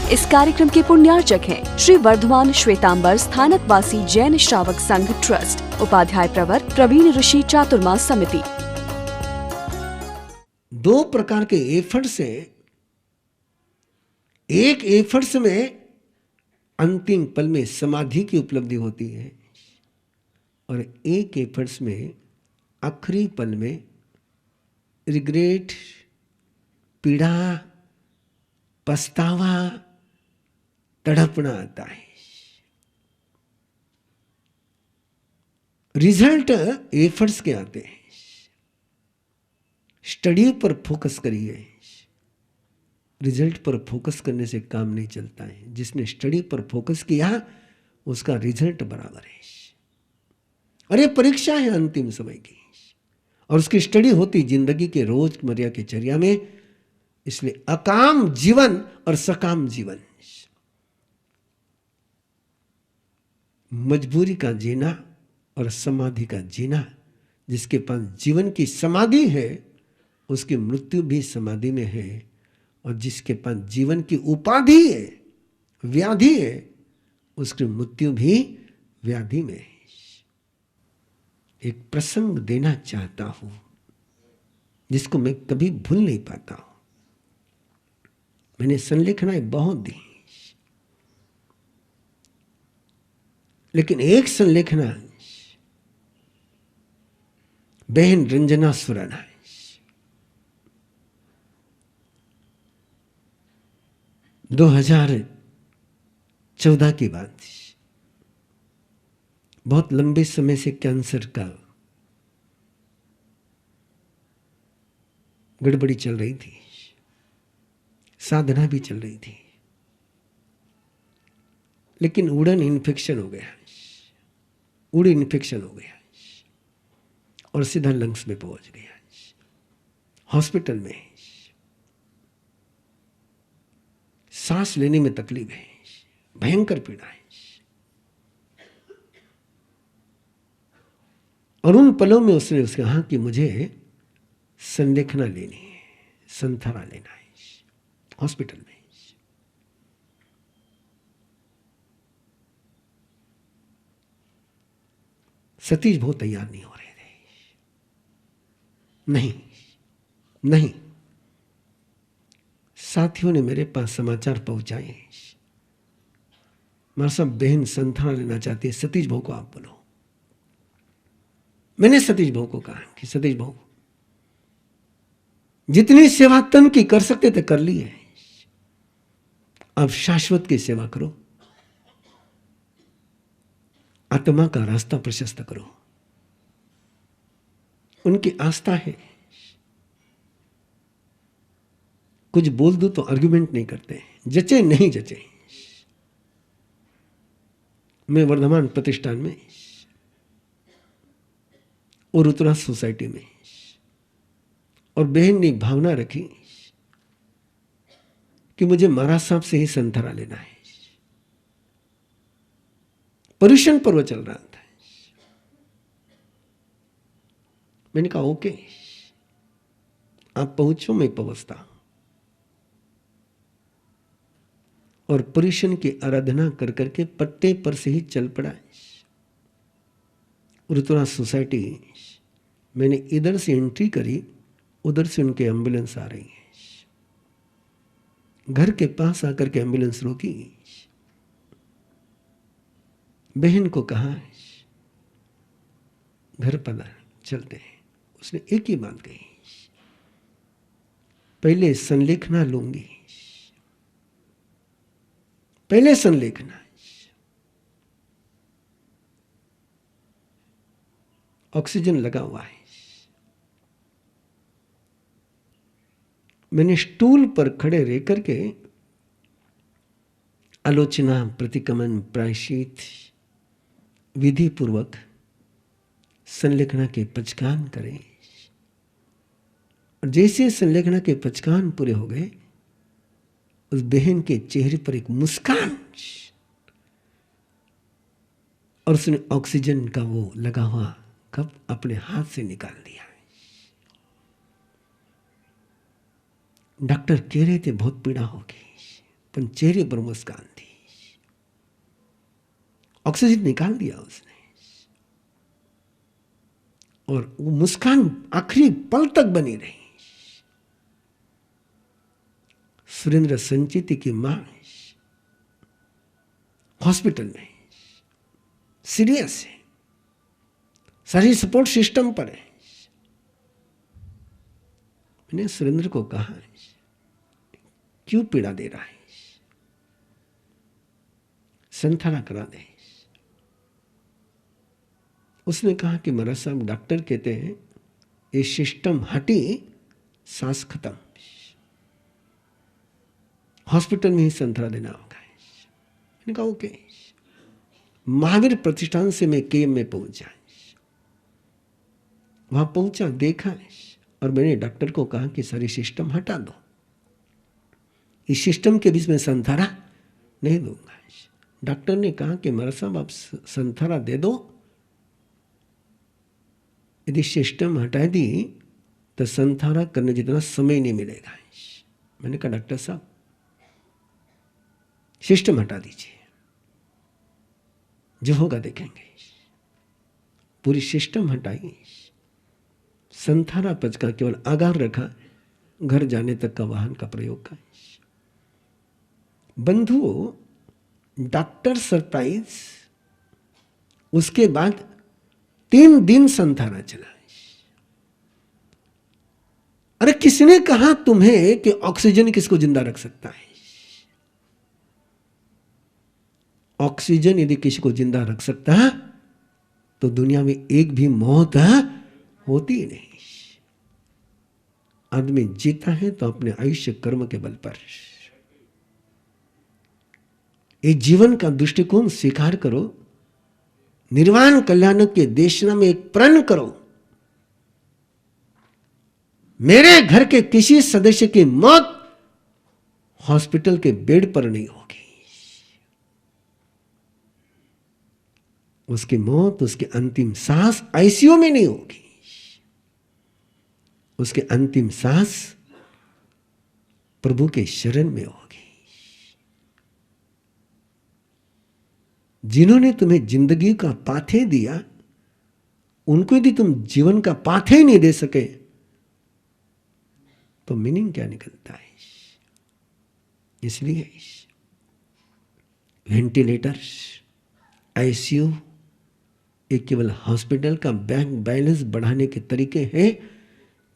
इस कार्यक्रम के पुण्यार्चक हैं श्री वर्धमान श्वेतांबर स्थानकवासी जैन श्रावक संघ ट्रस्ट, उपाध्याय प्रवर प्रवीण ऋषि चातुर्मास समिति। दो प्रकार के एफर्ट्स हैं। एक एफर्ट्स में अंतिम पल में समाधि की उपलब्धि होती है और एक एफर्ट्स में आखिरी पल में रिग्रेट, पीड़ा, पछतावा, तड़पना आता है। रिजल्ट एफर्ट्स के आते हैं। स्टडी पर फोकस करिए। रिजल्ट पर फोकस करने से काम नहीं चलता है। जिसने स्टडी पर फोकस किया उसका रिजल्ट बराबर है। और ये परीक्षा है अंतिम समय की, और उसकी स्टडी होती जिंदगी के रोजमर्रा के चर्या में। इसलिए अकाम जीवन और सकाम जीवन, मजबूरी का जीना और समाधि का जीना। जिसके पास जीवन की समाधि है उसकी मृत्यु भी समाधि में है, और जिसके पास जीवन की उपाधि है, व्याधि है, उसकी मृत्यु भी व्याधि में है। एक प्रसंग देना चाहता हूं जिसको मैं कभी भूल नहीं पाता हूं। मैंने संलेखनाएं बहुत दी, लेकिन एक संलेखना बहन रंजना सुराना 2014 की बात थी। बहुत लंबे समय से कैंसर का गड़बड़ी चल रही थी, साधना भी चल रही थी, लेकिन उड़न इन्फेक्शन हो गया, उड़ इन्फेक्शन हो गया और सीधा लंग्स में पहुंच गया। हॉस्पिटल में सांस लेने में तकलीफ है, भयंकर पीड़ा है। और उन पलों में उसने कहा कि मुझे संलेखना लेनी है, संथारा लेना है हॉस्पिटल में। सतीश बहुत तैयार नहीं हो रहे थे। नहीं, साथियों ने मेरे पास समाचार पहुंचाए, हमारे साहब बहन संथारा लेना चाहती है, सतीश भाऊ को आप बोलो। मैंने सतीश भाऊ को कहा कि सतीश भाऊ, जितनी सेवा तन की कर सकते थे कर ली है, अब शाश्वत की सेवा करो, आत्मा का रास्ता प्रशस्त करो। उनकी आस्था है, कुछ बोल दो तो आर्गुमेंट नहीं करते, जचे नहीं जचे। मैं वर्धमान प्रतिष्ठान में और उत्तरा सोसाइटी में, और बहन ने भावना रखी कि मुझे महाराज साहब से ही संथारा लेना है। पर्युषण पर्व चल रहा था। मैंने कहा ओके, आप पहुंचो, मैं पहुंचता हूं। और पर्युषण की आराधना कर करके पट्टे पर से ही चल पड़ा। उत्तरा सोसाइटी मैंने इधर से एंट्री करी, उधर से उनके एम्बुलेंस आ रही है। घर के पास आकर के एम्बुलेंस रोकी, बहन को कहा घर पर चलते हैं। उसने एक ही बात कही, पहले संलेखना लूंगी, पहले संलेखना। ऑक्सीजन लगा हुआ है। मैंने स्टूल पर खड़े रह करके आलोचना, प्रतिक्रमण, प्रायश्चित विधि पूर्वक संलेखना के पचकान करे। और जैसे संलेखना के पचकान पूरे हो गए, उस बहन के चेहरे पर एक मुस्कान, और उसने ऑक्सीजन का वो लगा हुआ कप अपने हाथ से निकाल दिया। डॉक्टर कह रहे थे बहुत पीड़ा होगी, पर चेहरे पर मुस्कान थी। ऑक्सीजन निकाल दिया उसने और वो मुस्कान आखिरी पल तक बनी रही। सुरेंद्र संचिति की मां हॉस्पिटल में सीरियस है, सारी सपोर्ट सिस्टम पर है। मैंने सुरेंद्र को कहा, क्यों पीड़ा दे रहा है, संथाना करा दे। उसने कहा कि महाराज साहब डॉक्टर कहते हैं ये सिस्टम हटी, सांस खत्म, हॉस्पिटल में ही संथरा देना होगा। मैंने कहा ओके। महावीर प्रतिष्ठान से मैं केएम में पहुंचा, वहां पहुंचा, देखा और मैंने डॉक्टर को कहा कि सारी सिस्टम हटा दो, इस सिस्टम के बीच में संथारा नहीं दूंगा। डॉक्टर ने कहा कि महाराज साहब आप संथारा दे दो, यदि सिस्टम हटा दी तो संथारा करने जितना समय नहीं मिलेगा। मैंने कहा डॉक्टर साहब सिस्टम हटा दीजिए, जो होगा देखेंगे। पूरी सिस्टम हटाई, संथारा पच का केवल आगार रखा, घर जाने तक का वाहन का प्रयोग का। बंधुओं, डॉक्टर सरप्राइज, उसके बाद 3 दिन संथारा चला। अरे किसने कहा तुम्हें कि ऑक्सीजन किसको जिंदा रख सकता है? ऑक्सीजन यदि किसी को जिंदा रख सकता तो दुनिया में एक भी मौत होती ही नहीं। आदमी जीता है तो अपने आयुष्य कर्म के बल पर। ये जीवन का दृष्टिकोण स्वीकार करो, निर्वाण कल्याण के देशना में एक प्रण करो। मेरे घर के किसी सदस्य की मौत हॉस्पिटल के बेड पर नहीं होगी। उसकी मौत, उसकी अंतिम सांस आईसीयू में नहीं होगी। उसकी अंतिम सांस प्रभु के शरण में होगी। जिन्होंने तुम्हें जिंदगी का पाथे दिया, उनको यदि तुम जीवन का पाथे ही नहीं दे सके तो मीनिंग क्या निकलता है? इसलिए वेंटिलेटर, आईसीयू एक केवल हॉस्पिटल का बैंक बैलेंस बढ़ाने के तरीके हैं,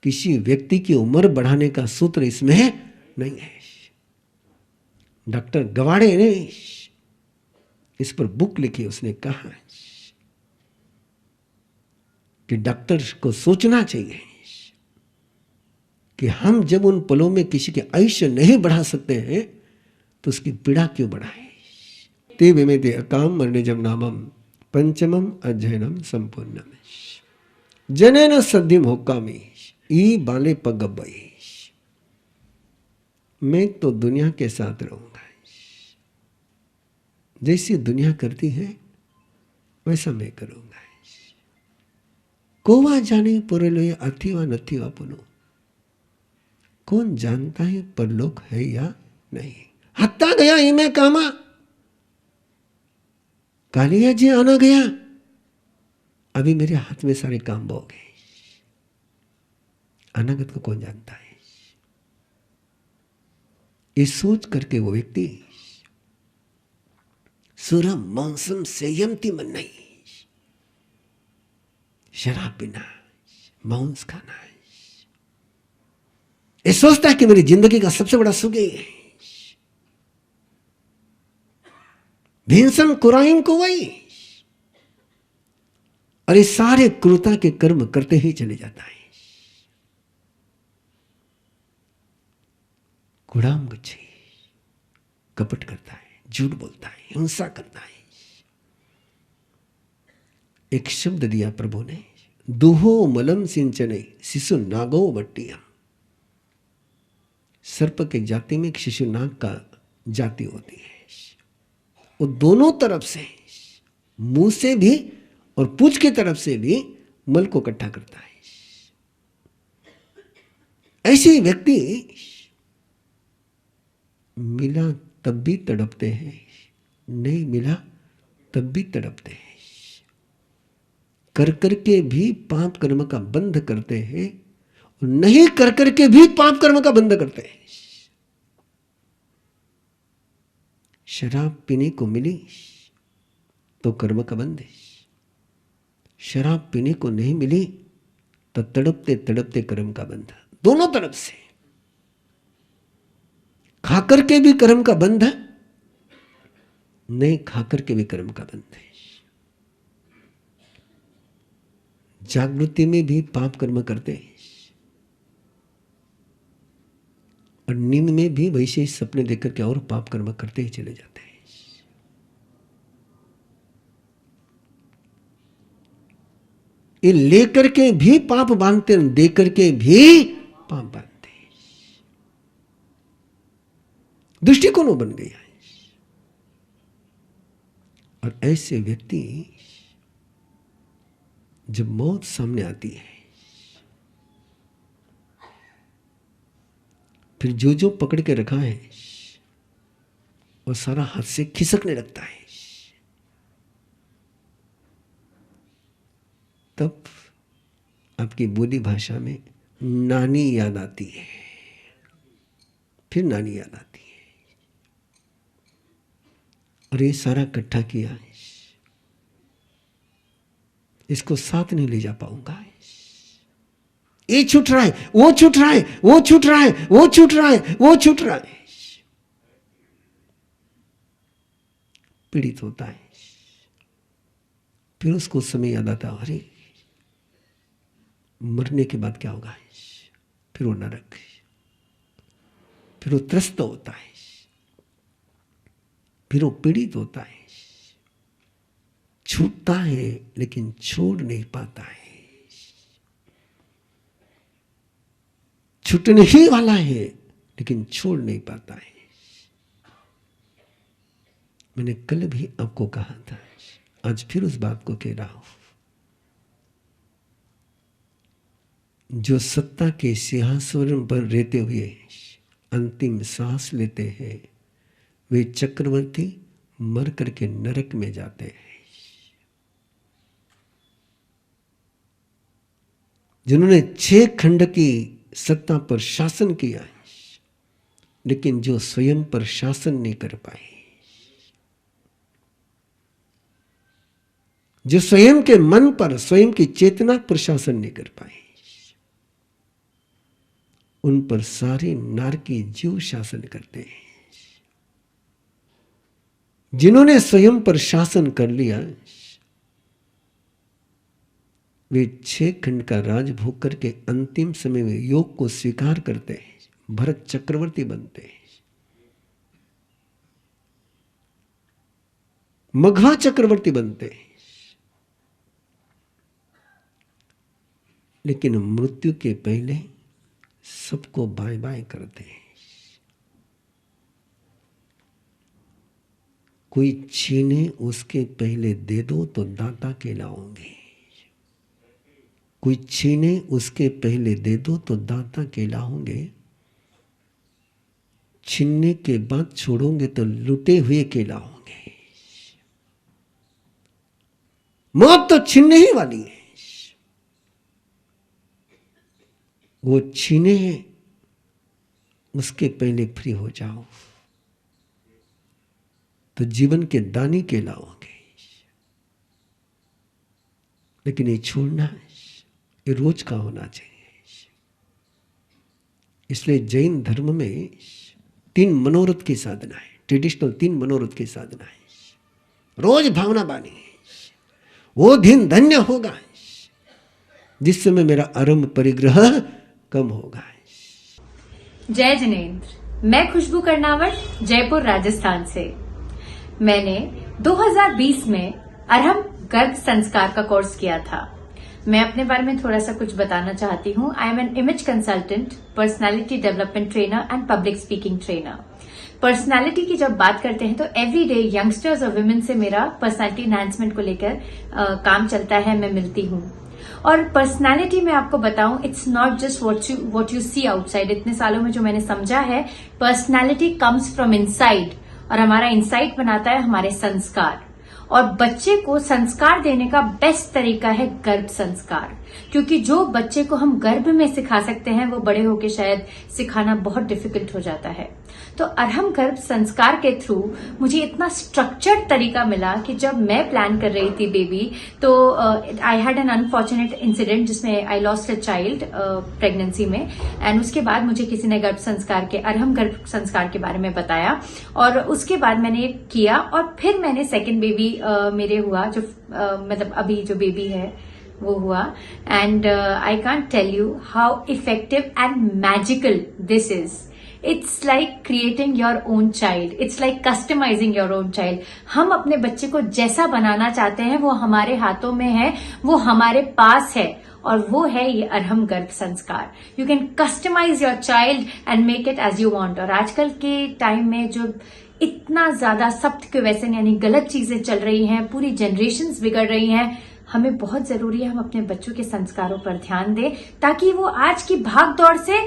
किसी व्यक्ति की उम्र बढ़ाने का सूत्र इसमें नहीं है। डॉक्टर गवाड़े ने इस पर बुक लिखी, उसने कहा कि डॉक्टर को सोचना चाहिए कि हम जब उन पलों में किसी के आयुष्य नहीं बढ़ा सकते हैं तो उसकी पीड़ा क्यों बढ़ाएं। ते विमेते अकाम मरणे जब नामम पंचमम अध्ययनम संपूर्णम जनेन सद्धिम होकामी ई बाले पगब्बई। मैं तो दुनिया के साथ रहूंगा, जैसी दुनिया करती है वैसा मैं करूंगा। कोवा जाने परलोय अथिवा नथिवा पुनो, कौन जानता है परलोक है या नहीं। हत्ता गया इमे कामा, कालिया जी आना गया, अभी मेरे हाथ में सारे काम हो गए। अनागत को कौन जानता है? ये सोच करके वो व्यक्ति सुरम मौसम संयमती मन नहीं, शराब पीना, मांस खाना, ये सोचता है कि मेरी जिंदगी का सबसे बड़ा सुख है। भींसम कुराइन को वही, और ये सारे क्रूरता के कर्म करते ही चले जाता है। कुड़ाम गच्छे, कपट करता है, झूठ बोलता है, हिंसा करता है। एक शब्द दिया प्रभु ने, दुहो मलम सिंचने शिशु नागो बट्टिया। सर्प के जाति में एक शिशु नाग का जाति होती है। वो दोनों तरफ से, मुंह से भी और पूंछ की तरफ से भी मल को इकट्ठा करता है। ऐसे व्यक्ति मिला तब भी तड़पते हैं, नहीं मिला तब भी तड़पते हैं। कर करके भी पाप कर्म का बंध करते हैं, और नहीं कर करके भी पाप कर्म का बंध करते हैं। शराब पीने को मिली तो कर्म का बंध है, शराब पीने को नहीं मिली तो तड़पते तड़पते कर्म का बंध। दोनों तरफ से, खाकर के भी कर्म का बंध है, नहीं खाकर के भी कर्म का बंध है। जागृति में भी पाप कर्म करते हैं, और नींद में भी वैसे ही सपने देख करके और पाप कर्म करते ही चले जाते हैं। ये लेकर के भी पाप बांधते हैं, दे करके भी पाप बांधते हैं। दृष्टिकोण बन गया है। और ऐसे व्यक्ति जब मौत सामने आती है, फिर जो जो पकड़ के रखा है वो सारा हाथ से खिसकने लगता है। तब आपकी बोली भाषा में नानी याद आती है, फिर नानी याद आती है। और ये सारा इकट्ठा किया है, इसको साथ नहीं ले जा पाऊंगा, ये छूट रहा है, वो छूट रहा है, वो छूट रहा है, वो छूट रहा है, वो छूट रहा है। पीड़ित होता है। फिर उसको समय याद आता, अरे मरने के बाद क्या होगा। फिर वो नरक, फिर वो त्रस्त होता है, फिर वो पीड़ित होता है, छूटता है लेकिन छोड़ नहीं पाता है, छूटने ही वाला है लेकिन छोड़ नहीं पाता है। मैंने कल भी आपको कहा था, आज फिर उस बात को कह रहा हूं। जो सत्ता के सिंहासन पर रहते हुए अंतिम सांस लेते हैं, वे चक्रवर्ती मर करके नरक में जाते हैं। जिन्होंने 6 खंड की सत्ता पर शासन किया, लेकिन जो स्वयं पर शासन नहीं कर पाए, जो स्वयं के मन पर, स्वयं की चेतना पर शासन नहीं कर पाए, उन पर सारे नारकी जीव शासन करते हैं। जिन्होंने स्वयं पर शासन कर लिया, वे 6 खंड का राज भोग करके अंतिम समय में योग को स्वीकार करते हैं, भरत चक्रवर्ती बनते हैं, मगधा चक्रवर्ती बनते हैं। लेकिन मृत्यु के पहले सबको बाय बाय करते हैं। कोई छीने उसके पहले दे दो तो दाता कहलाओगे, कोई छीने उसके पहले दे दो तो दाता कहलाओगे, छीनने के बाद छोड़ोगे तो लुटे हुए कहलाओगे। मौत तो छीनने ही वाली है, वो छीने उसके पहले फ्री हो जाओ तो जीवन के दानी कहलाओगे। लेकिन ये छोड़ना, ये रोज का होना चाहिए। इसलिए जैन धर्म में 3 मनोरथ की साधना है, ट्रेडिशनल 3 मनोरथ की साधना है। रोज भावना बानी, वो दिन धन्य होगा जिस समय मेरा आरंभ परिग्रह कम होगा। जय जिनेंद्र, मैं खुशबू कर्नावट, जयपुर राजस्थान से। मैंने 2020 में अरहम गर्भ संस्कार का कोर्स किया था। मैं अपने बारे में थोड़ा सा कुछ बताना चाहती हूँ। I am an image consultant, personality development trainer and public speaking trainer. Personality की जब बात करते हैं तो एवरी डे यंगस्टर्स और वुमेन से मेरा पर्सनालिटी एनहांसमेंट को लेकर काम चलता है, मैं मिलती हूँ। और पर्सनालिटी में आपको बताऊं, it's not just what you see outside. इतने सालों में जो मैंने समझा है, पर्सनालिटी कम्स फ्रॉम इनसाइड और हमारा इंसाइट बनाता है हमारे संस्कार। और बच्चे को संस्कार देने का बेस्ट तरीका है गर्भ संस्कार, क्योंकि जो बच्चे को हम गर्भ में सिखा सकते हैं वो बड़े होके शायद सिखाना बहुत डिफिकल्ट हो जाता है। तो अरहम गर्भ संस्कार के थ्रू मुझे इतना स्ट्रक्चर्ड तरीका मिला कि जब मैं प्लान कर रही थी बेबी, तो I had an unfortunate incident जिसमें I lost a child pregnancy में। एंड उसके बाद मुझे किसी ने गर्भ संस्कार के, अरहम गर्भ संस्कार के बारे में बताया, और उसके बाद मैंने किया, और फिर मैंने सेकेंड बेबी मेरे हुआ, जो मतलब अभी जो बेबी है वो हुआ। And I can't tell you how effective and magical this is. It's like creating your own child, it's like customising your own child. हम अपने बच्चे को जैसा बनाना चाहते हैं वो हमारे हाथों में है, वो हमारे पास है, और वो है ये Arham Garbh Sanskar. You can customise your child and make it as you want. और आजकल के टाइम में जो इतना ज्यादा सख्त के वैसे यानी गलत चीजें चल रही हैं, पूरी जनरेशन्स बिगड़ रही हैं, हमें बहुत जरूरी है हम अपने बच्चों के संस्कारों पर ध्यान दें, ताकि वो आज की भाग दौड़ से,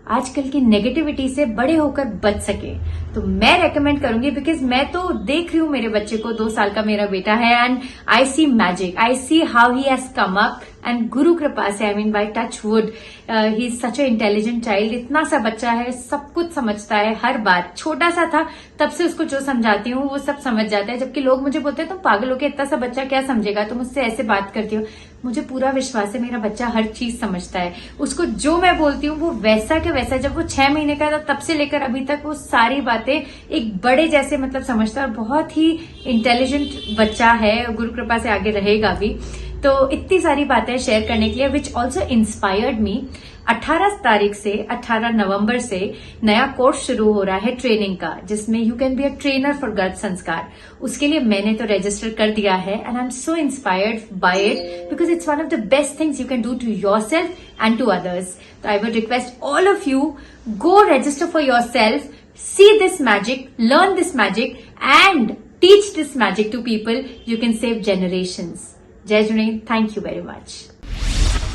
आजकल की नेगेटिविटी से बड़े होकर बच सके। तो मैं रेकमेंड करूंगी, बिकॉज मैं तो देख रही हूँ मेरे बच्चे को, 2 साल का मेरा बेटा है, and I see magic, I see how he has come up, and गुरु कृपा से, I mean by touch wood, he is such a intelligent child. इतना सा बच्चा है, सब कुछ समझता है, हर बात। छोटा सा था तब से उसको जो समझाती हूँ वो सब समझ जाता है, जबकि लोग मुझे बोलते हैं तुम पागल हो के, इतना सा बच्चा क्या समझेगा, तुम मुझसे ऐसे बात करती हो। मुझे पूरा विश्वास है मेरा बच्चा हर चीज समझता है। उसको जो मैं बोलती हूँ वो वैसा के वैसा, जब वो 6 महीने का था तब से लेकर अभी तक वो सारी बातें एक बड़े जैसे मतलब समझता है, और बहुत ही इंटेलिजेंट बच्चा है, गुरु कृपा से आगे रहेगा भी। तो इतनी सारी बातें शेयर करने के लिए, विच ऑल्सो इंस्पायर्ड मी। 18 तारीख से 18 नवंबर से नया कोर्स शुरू हो रहा है ट्रेनिंग का, जिसमें you can be a trainer for गर्भ संस्कार। उसके लिए मैंने तो रजिस्टर कर दिया है, and I am so inspired by it, because it's one of the best things you can do to yourself and to others. तो I would request all of you, go register for yourself, see this magic, learn this magic, and teach this magic to people. You can save generations. जय Junaid, thank you very much.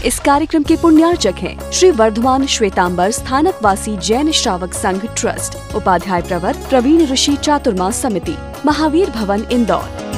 इस कार्यक्रम के पुण्यार्चक हैं श्री वर्धमान श्वेतांबर स्थानकवासी जैन श्रावक संघ trust, Upadhyay प्रवर प्रवीण ऋषि चातुर्मास समिति, महावीर भवन इंदौर।